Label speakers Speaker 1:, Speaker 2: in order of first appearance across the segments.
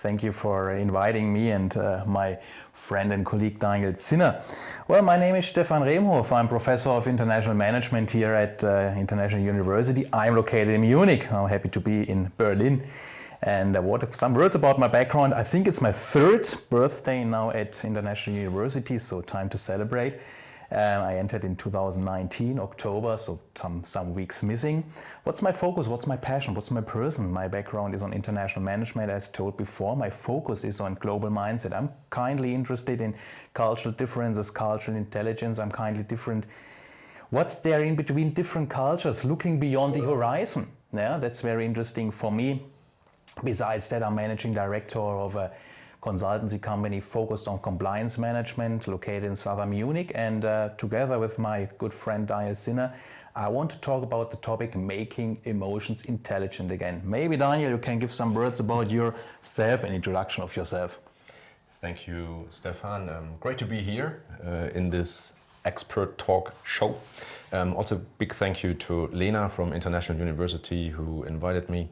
Speaker 1: Thank you for inviting me and my friend and colleague Daniel Zinner. Well, my name is Stefan Remhof. I'm Professor of International Management here at International University. I'm located in Munich. I'm happy to be in Berlin. And some words about my background. I think it's my third birthday now at International University, so time to celebrate. I entered in 2019, October, so some weeks missing. What's my focus? What's my passion? What's my person? My background is on international management, as told before. My focus is on global mindset. I'm kindly interested in cultural differences, cultural intelligence. I'm kindly different. What's there in between different cultures, looking beyond the horizon? Yeah, that's very interesting for me. Besides that, I'm managing director of a consultancy company focused on compliance management located in southern Munich, and together with my good friend Daniel Zinner, I want to talk about the topic making emotions intelligent again. Maybe Daniel, you can give some words about yourself, an introduction of yourself.
Speaker 2: Thank you, Stefan. Great to be here in this expert talk show. Also big thank you to Lena from International University who invited me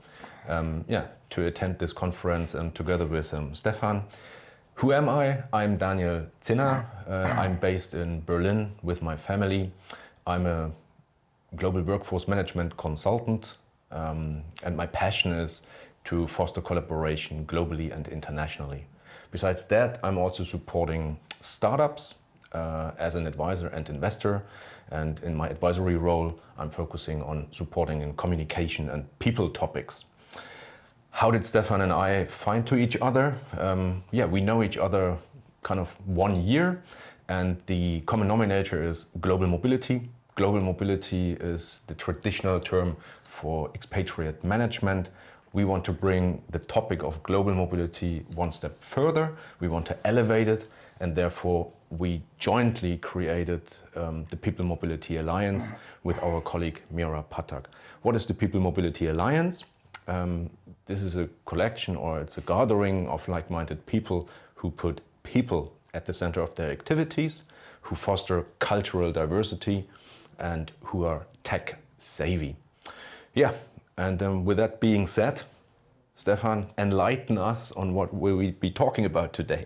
Speaker 2: to attend this conference and together with Stefan. Who am I? I'm Daniel Zinner. I'm based in Berlin with my family. I'm a global workforce management consultant, and my passion is to foster collaboration globally and internationally. Besides that, I'm also supporting startups as an advisor and investor, and in my advisory role, I'm focusing on supporting in communication and people topics. How did Stefan and I find to each other? We know each other kind of 1 year, and the common denominator is global mobility. Global mobility is the traditional term for expatriate management. We want to bring the topic of global mobility one step further. We want to elevate it, and therefore we jointly created the People Mobility Alliance with our colleague Mira Patak. What is the People Mobility Alliance? This is a collection, or it's a gathering of like-minded people who put people at the center of their activities, who foster cultural diversity, and who are tech savvy. With that being said, Stefan, enlighten us on what we'll be talking about today.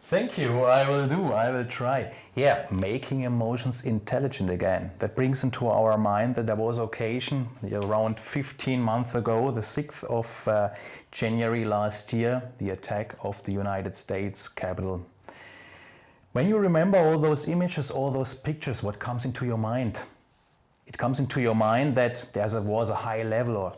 Speaker 1: Thank you, I will try. Making emotions intelligent again. That brings into our mind that there was occasion around 15 months ago, the 6th of January last year, the attack of the United States Capitol. When you remember all those images, all those pictures, what comes into your mind? It comes into your mind that there was a high level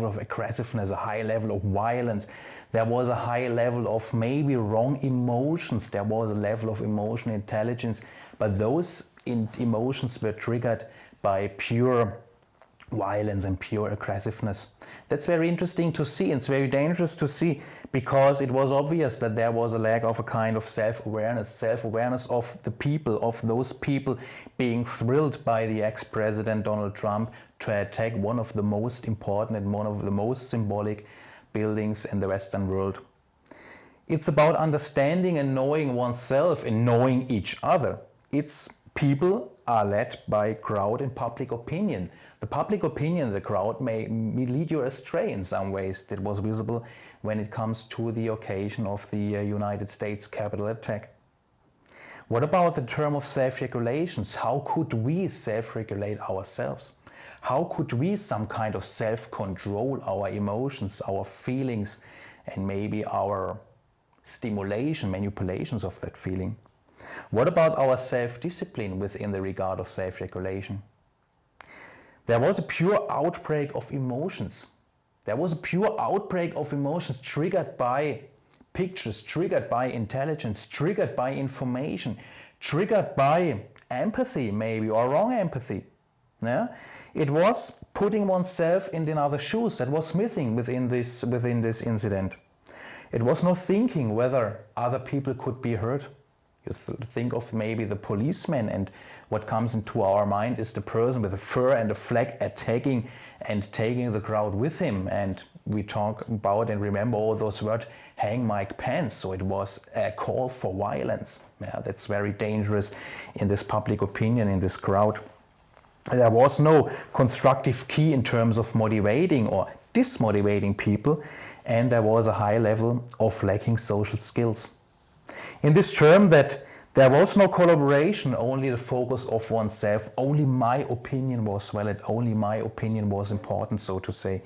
Speaker 1: of aggressiveness, a high level of violence. There was a high level of maybe wrong emotions. There was a level of emotional intelligence, but those emotions were triggered by pure violence and pure aggressiveness. That's very interesting to see, and it's very dangerous to see, because it was obvious that there was a lack of a kind of self-awareness of the people, of those people being thrilled by the ex-president Donald Trump to attack one of the most important and one of the most symbolic buildings in the Western world. It's about understanding and knowing oneself and knowing each other. People are led by crowd and public opinion. The public opinion of the crowd may lead you astray in some ways. That was visible when it comes to the occasion of the United States Capitol attack. What about the term of self-regulations? How could we self-regulate ourselves? How could we some kind of self-control our emotions, our feelings, and maybe our manipulations of that feeling? What about our self-discipline within the regard of self-regulation? There was a pure outbreak of emotions. There was a pure outbreak of emotions triggered by pictures, triggered by intelligence, triggered by information, triggered by empathy maybe, or wrong empathy. It was putting oneself in another's shoes that was missing within this incident. It was not thinking whether other people could be hurt. You think of maybe the policeman, and what comes into our mind is the person with a fur and a flag attacking and taking the crowd with him. And we talk about and remember all those words, hang Mike Pence. So it was a call for violence. That's very dangerous in this public opinion, in this crowd. There was no constructive key in terms of motivating or dismotivating people, and there was a high level of lacking social skills. In this term that there was no collaboration, only the focus of oneself, only my opinion was valid, only my opinion was important, so to say.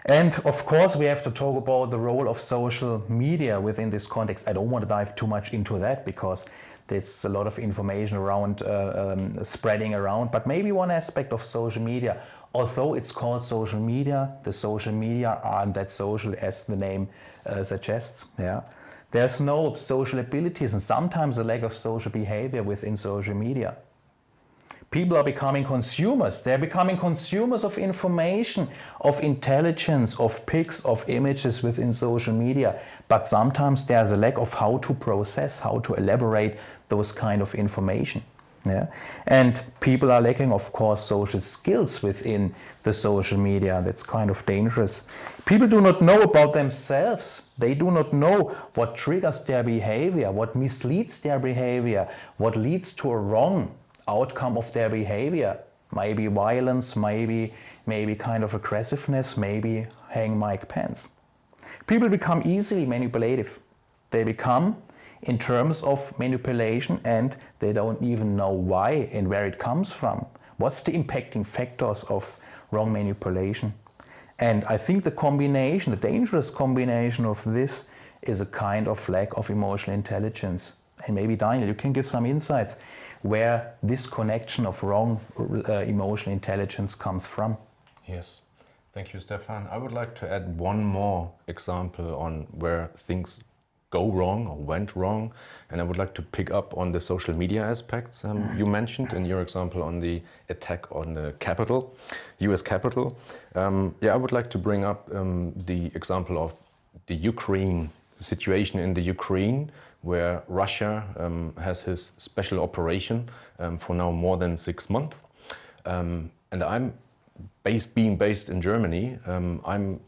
Speaker 1: And of course we have to talk about the role of social media within this context. I don't want to dive too much into that because there's a lot of information around spreading around, but maybe one aspect of social media, although it's called social media, the social media aren't that social as the name suggests. Yeah, there's no social abilities and sometimes a lack of social behavior within social media. People are becoming consumers. They're becoming consumers of information, of intelligence, of pics, of images within social media. But sometimes there's a lack of how to process, how to elaborate those kind of information. Yeah? And people are lacking, of course, social skills within the social media. That's kind of dangerous. People do not know about themselves. They do not know what triggers their behavior, what misleads their behavior, what leads to a wrong outcome of their behavior. Maybe violence, maybe kind of aggressiveness, maybe hang Mike Pence. People become easily manipulative. They become in terms of manipulation and they don't even know why and where it comes from. What's the impacting factors of wrong manipulation? And I think the combination, the dangerous combination of this is a kind of lack of emotional intelligence. And maybe Daniel, you can give some insights where this connection of wrong emotional intelligence comes from.
Speaker 2: Yes, thank you, Stefan. I would like to add one more example on where things go wrong or went wrong, and I would like to pick up on the social media aspects you mentioned in your example on the attack on the Capitol, US Capitol. I would like to bring up the example of the Ukraine, the situation in the Ukraine, where Russia has his special operation for now more than 6 months. And I'm being based in Germany, I'm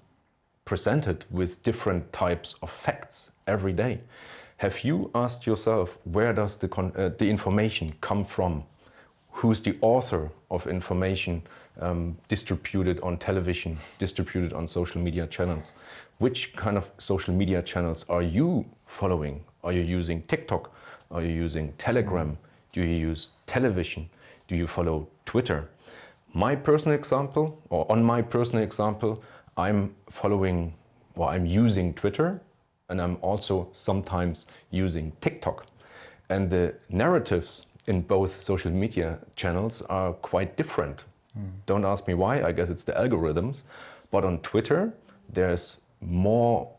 Speaker 2: presented with different types of facts every day. Have you asked yourself, where does the information come from? Who's the author of information distributed on television, distributed on social media channels? Which kind of social media channels are you following? Are you using TikTok? Are you using Telegram? Do you use television? Do you follow Twitter? My personal example, or on my personal example, I'm using Twitter, and I'm also sometimes using TikTok. And the narratives in both social media channels are quite different. Don't ask me why, I guess it's the algorithms. But on Twitter, there's more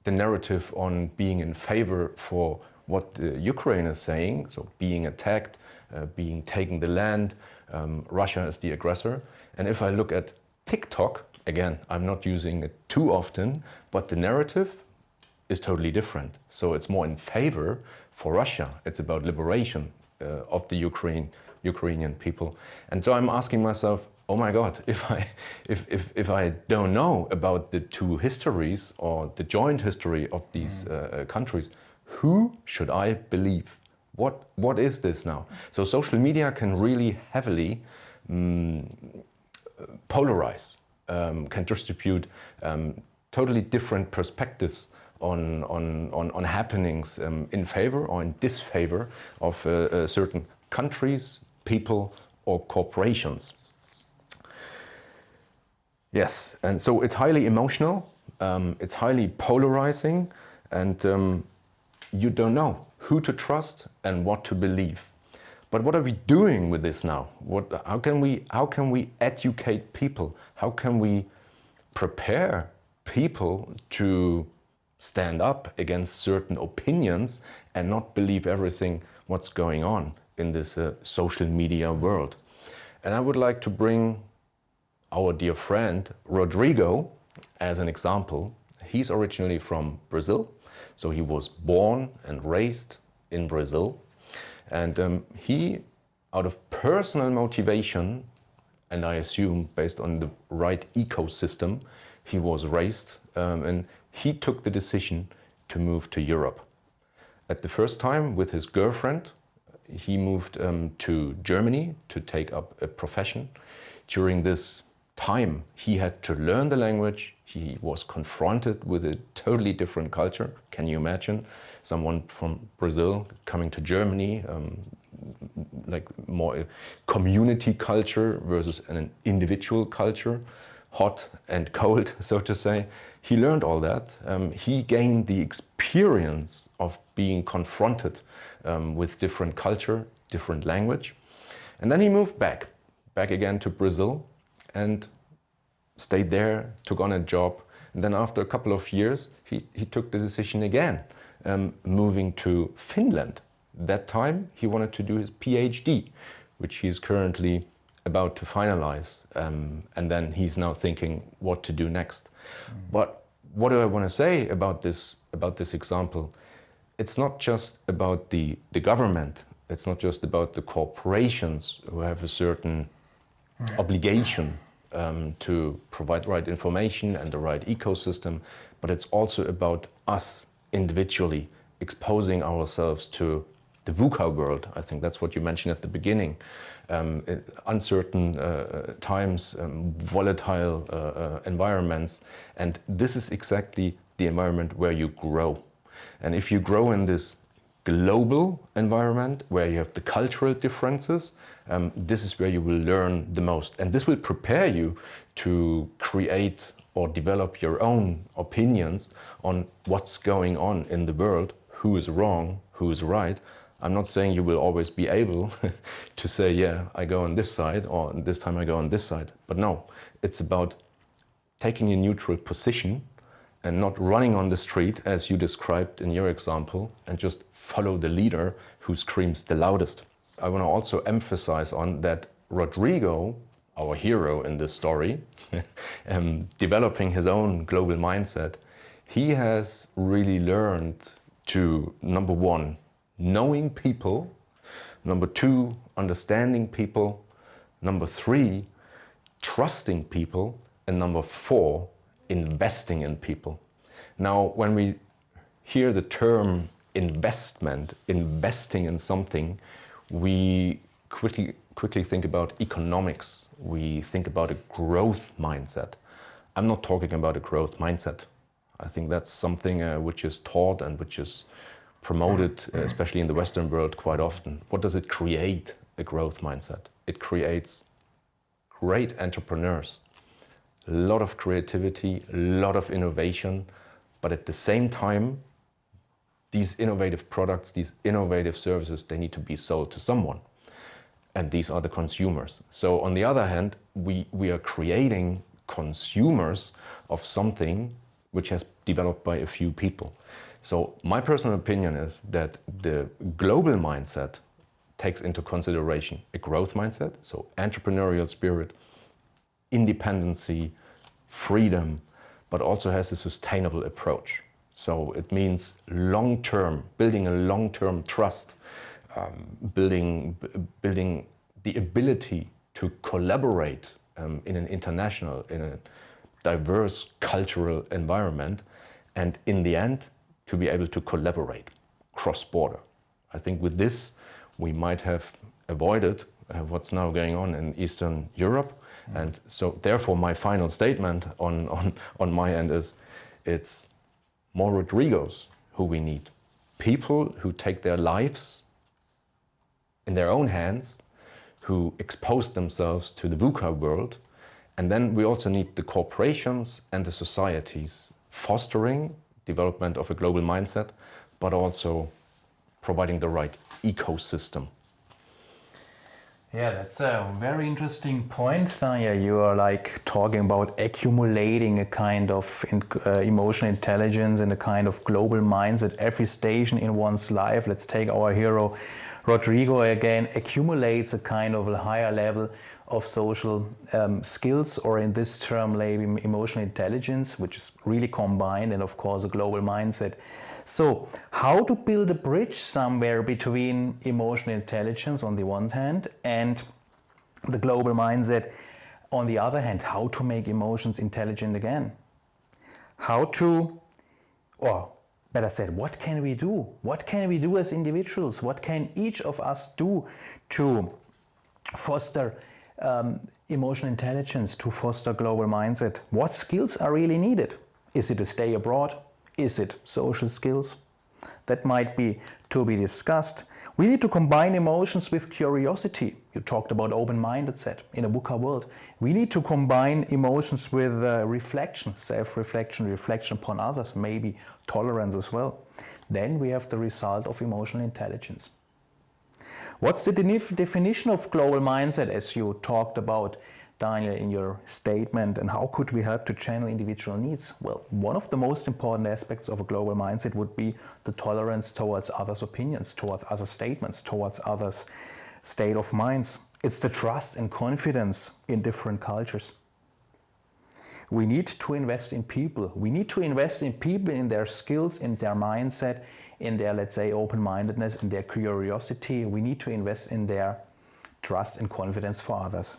Speaker 2: the narrative on being in favor for what Ukraine is saying, so being attacked, being taking the land, Russia is the aggressor. And if I look at TikTok, again, I'm not using it too often, but the narrative is totally different. So it's more in favor for Russia. It's about liberation of the Ukrainian people. And so I'm asking myself, oh my God, if I don't know about the two histories or the joint history of these countries, who should I believe? What is this now? So social media can really heavily polarize, can distribute totally different perspectives on happenings in favor or in disfavor of certain countries, people, or corporations. Yes, and so it's highly emotional, it's highly polarizing, and you don't know who to trust and what to believe. But what are we doing with this now? How can we educate people? How can we prepare people to stand up against certain opinions and not believe everything what's going on in this social media world? And I would like to bring our dear friend Rodrigo as an example. He's originally from Brazil, so he was born and raised in Brazil. And he, out of personal motivation, and I assume based on the right ecosystem, he was raised and he took the decision to move to Europe. At the first time with his girlfriend, he moved to Germany to take up a profession. During this time, he had to learn the language. He was confronted with a totally different culture. Can you imagine someone from Brazil coming to Germany, like more a community culture versus an individual culture, hot and cold, so to say. He learned all that. He gained the experience of being confronted with different culture, different language. And then he moved back again to Brazil and stayed there, took on a job. And then after a couple of years, he took the decision again, moving to Finland. That time he wanted to do his PhD, which he is currently about to finalize. And then he's now thinking what to do next. But what do I want to say about this example? It's not just about the government. It's not just about the corporations who have a certain obligation to provide the right information and the right ecosystem, but it's also about us individually exposing ourselves to the VUCA world. I think that's what you mentioned at the beginning. Uncertain times, volatile environments, and this is exactly the environment where you grow. And if you grow in this global environment where you have the cultural differences, this is where you will learn the most. And this will prepare you to create or develop your own opinions on what's going on in the world, who is wrong, who is right. I'm not saying you will always be able to say, yeah, I go on this side, or this time I go on this side. But no, it's about taking a neutral position and not running on the street, as you described in your example, and just follow the leader who screams the loudest. I want to also emphasize on that Rodrigo, our hero in this story, developing his own global mindset, he has really learned to, number one, knowing people, number two, understanding people, number three, trusting people, and number four, investing in people. Now, when we hear the term investment, investing in something, we quickly think about economics. We think about a growth mindset. I'm not talking about a growth mindset. I think that's something which is taught and which is promoted, especially in the Western world, quite often. What does it create, a growth mindset? It creates great entrepreneurs, a lot of creativity, a lot of innovation, but at the same time, these innovative products, these innovative services, they need to be sold to someone. And these are the consumers. So on the other hand, we are creating consumers of something which has developed by a few people. So my personal opinion is that the global mindset takes into consideration a growth mindset, so entrepreneurial spirit, independency, freedom, but also has a sustainable approach. So it means long-term, building a long-term trust, building the ability to collaborate in an international, in a diverse cultural environment, and in the end, to be able to collaborate cross-border. I think with this, we might have avoided what's now going on in Eastern Europe. And so therefore, my final statement on my end is, it's more Rodrigos who we need. People who take their lives in their own hands, who expose themselves to the VUCA world. And then we also need the corporations and the societies fostering development of a global mindset, but also providing the right ecosystem.
Speaker 1: Yeah, that's a very interesting point, Daniel. You are like talking about accumulating a kind of emotional intelligence and a kind of global mindset at every station in one's life. Let's take our hero Rodrigo again, accumulates a kind of a higher level of social skills, or in this term, maybe emotional intelligence, which is really combined, and of course a global mindset. So how to build a bridge somewhere between emotional intelligence on the one hand and the global mindset on the other hand? How to make emotions intelligent again? How to, or But I said, what can we do? What can we do as individuals? What can each of us do to foster emotional intelligence, to foster global mindset? What skills are really needed? Is it to stay abroad? Is it social skills? That might be to be discussed. We need to combine emotions with curiosity. You talked about open-mindedness in a VUCA world. We need to combine emotions with reflection, self-reflection, reflection upon others, maybe tolerance as well. Then we have the result of emotional intelligence. What's the definition of global mindset, as you talked about, Daniel, in your statement, and how could we help to channel individual needs? Well, one of the most important aspects of a global mindset would be the tolerance towards others' opinions, towards other statements, towards others' state of minds. It's the trust and confidence in different cultures. We need to invest in people. We need to invest in people, in their skills, in their mindset, in their, let's say, open-mindedness, in their curiosity. We need to invest in their trust and confidence for others.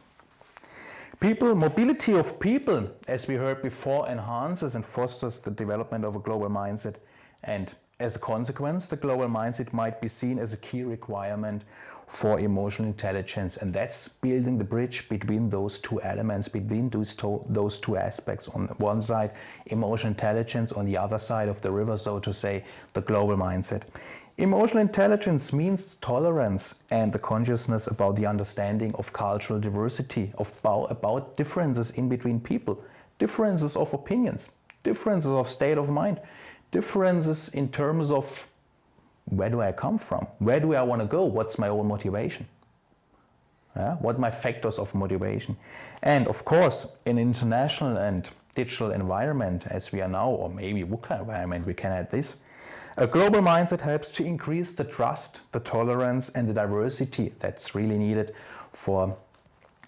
Speaker 1: People, mobility of people, as we heard before, enhances and fosters the development of a global mindset. And as a consequence, the global mindset might be seen as a key requirement for emotional intelligence. And that's building the bridge between those two elements, between those two aspects. On one side, emotional intelligence, on the other side of the river, so to say, the global mindset. Emotional intelligence means tolerance and the consciousness about the understanding of cultural diversity, about differences in between people, differences of opinions, differences of state of mind, differences in terms of where do I come from, where do I want to go, what's my own motivation, what are my factors of motivation. And of course, in an international and digital environment as we are now, or maybe VUCA environment, we can add this, a global mindset helps to increase the trust, the tolerance and the diversity that's really needed for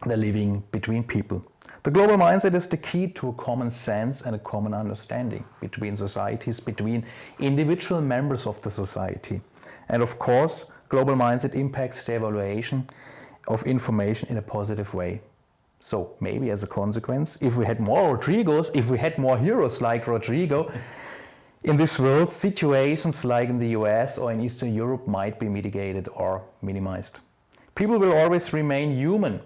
Speaker 1: the living between people. The global mindset is the key to a common sense and a common understanding between societies, between individual members of the society. And of course, global mindset impacts the evaluation of information in a positive way. So maybe as a consequence, if we had more Rodrigos, if we had more heroes like Rodrigo, in this world, situations like in the US or in Eastern Europe might be mitigated or minimized. People will always remain human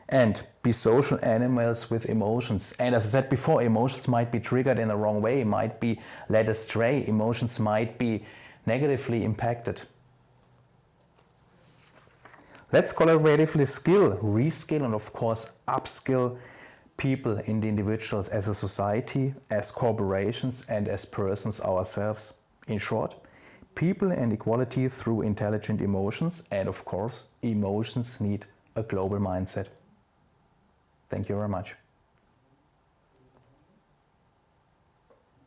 Speaker 1: and be social animals with emotions. And as I said before, emotions might be triggered in the wrong way, might be led astray, emotions might be negatively impacted. Let's collaboratively skill, reskill, and of course upskill people in the individuals as a society, as corporations, and as persons ourselves. In short, people and equality through intelligent emotions, and of course, emotions need a global mindset. Thank you very much.